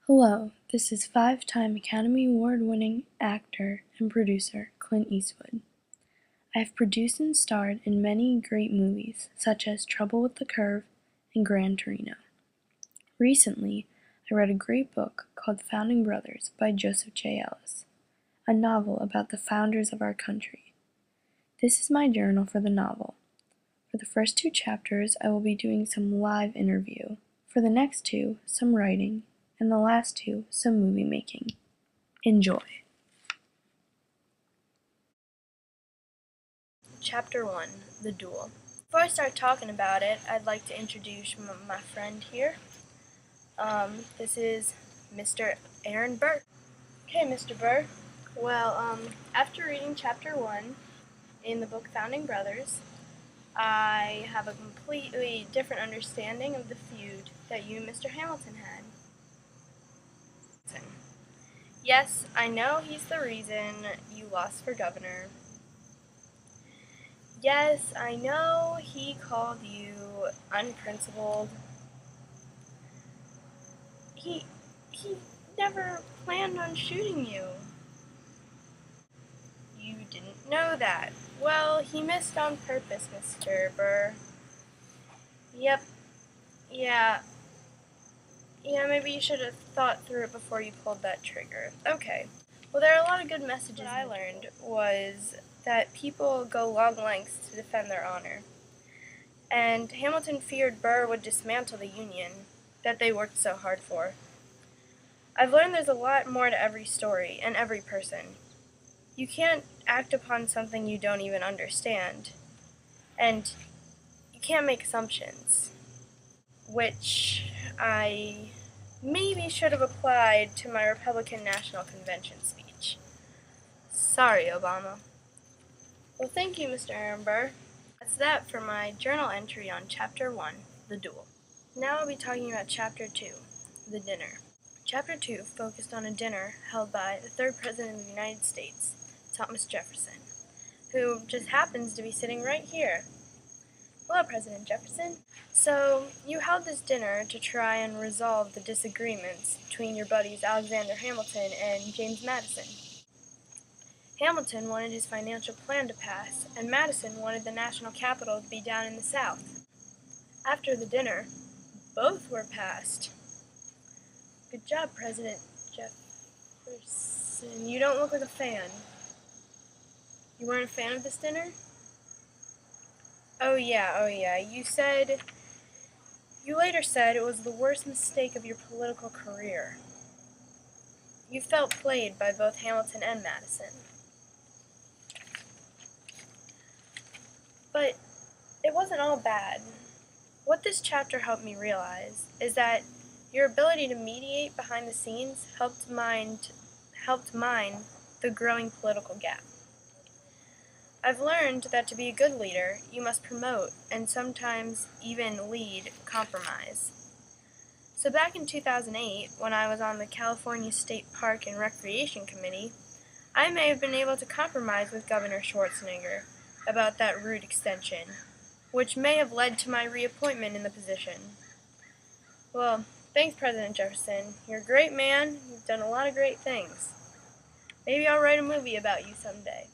Hello, this is five-time Academy Award-winning actor and producer Clint Eastwood. I have produced and starred in many great movies such as Trouble with the Curve and Gran Torino. Recently, I read a great book called The Founding Brothers by Joseph J. Ellis, a novel about the founders of our country. This is my journal for the novel. For the first 2 chapters, I will be doing some live interview. For the next 2, some writing, and the last 2, some movie making. Enjoy. Chapter 1, The Duel. Before I start talking about it, I'd like to introduce my friend here. This is Mr. Aaron Burr. Okay, Mr. Burr. Well, after reading Chapter 1 in the book Founding Brothers, I have a completely different understanding of the feud that you and Mr. Hamilton had. Yes, I know he's the reason you lost for governor. Yes, I know he called you unprincipled. He never planned on shooting you. You didn't know that. Well, he missed on purpose, Mr. Burr. Yep. Yeah, maybe you should have thought through it before you pulled that trigger. Okay. Well, there are a lot of good messages. What I learned was that people go long lengths to defend their honor. And Hamilton feared Burr would dismantle the Union that they worked so hard for. I've learned there's a lot more to every story and every person. You can't act upon something you don't even understand. And you can't make assumptions, which I maybe should have applied to my Republican National Convention speech. Sorry, Obama. Well, thank you, Mr. Aaron Burr. That's that for my journal entry on Chapter 1, The Duel. Now I'll be talking about Chapter 2, The Dinner. Chapter 2 focused on a dinner held by the 3rd President of the United States, Thomas Jefferson, who just happens to be sitting right here. Hello, President Jefferson. So, you held this dinner to try and resolve the disagreements between your buddies Alexander Hamilton and James Madison. Hamilton wanted his financial plan to pass, and Madison wanted the national capital to be down in the South. After the dinner, both were passed. Good job, President Jefferson. You don't look like a fan. You weren't a fan of this dinner? Oh yeah. You later said it was the worst mistake of your political career. You felt played by both Hamilton and Madison. But it wasn't all bad. What this chapter helped me realize is that your ability to mediate behind the scenes helped mine the growing political gap. I've learned that to be a good leader, you must promote and sometimes even lead compromise. So back in 2008, when I was on the California State Park and Recreation Committee, I may have been able to compromise with Governor Schwarzenegger about that route extension, which may have led to my reappointment in the position. Well, thanks, President Jefferson. You're a great man. You've done a lot of great things. Maybe I'll write a movie about you someday.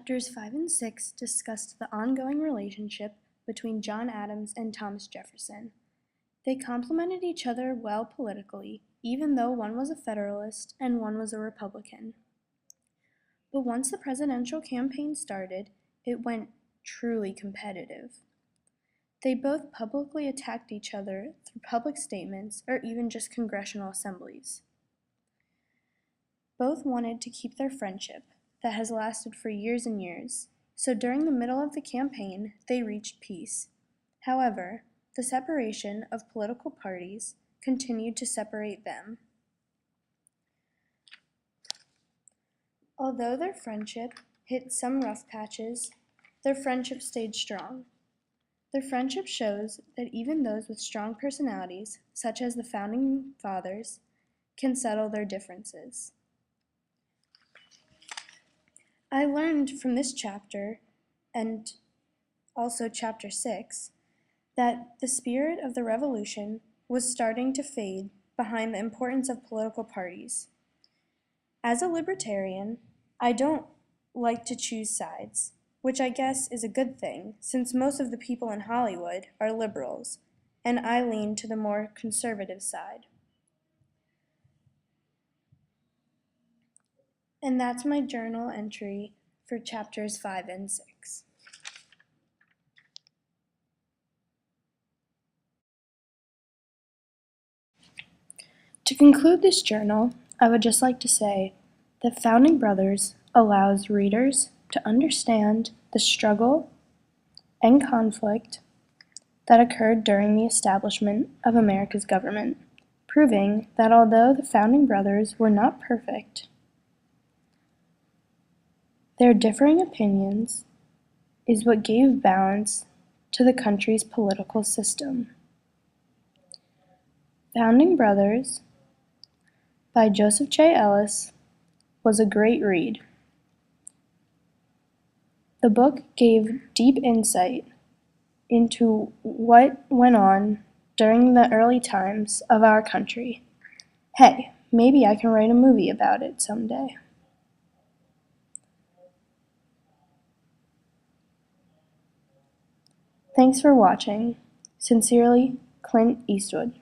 Chapters 5 and 6 discussed the ongoing relationship between John Adams and Thomas Jefferson. They complemented each other well politically, even though one was a Federalist and one was a Republican. But once the presidential campaign started, it went truly competitive. They both publicly attacked each other through public statements or even just congressional assemblies. Both wanted to keep their friendship that has lasted for years and years, so during the middle of the campaign, they reached peace. However, the separation of political parties continued to separate them. Although their friendship hit some rough patches, their friendship stayed strong. Their friendship shows that even those with strong personalities, such as the Founding Fathers, can settle their differences. I learned from this chapter, and also chapter 6, that the spirit of the revolution was starting to fade behind the importance of political parties. As a libertarian, I don't like to choose sides, which I guess is a good thing, since most of the people in Hollywood are liberals, and I lean to the more conservative side. And that's my journal entry for chapters 5 and 6. To conclude this journal, I would just like to say that Founding Brothers allows readers to understand the struggle and conflict that occurred during the establishment of America's government, proving that although the Founding Brothers were not perfect, their differing opinions is what gave balance to the country's political system. Founding Brothers by Joseph J. Ellis was a great read. The book gave deep insight into what went on during the early times of our country. Hey, maybe I can write a movie about it someday. Thanks for watching. Sincerely, Clint Eastwood.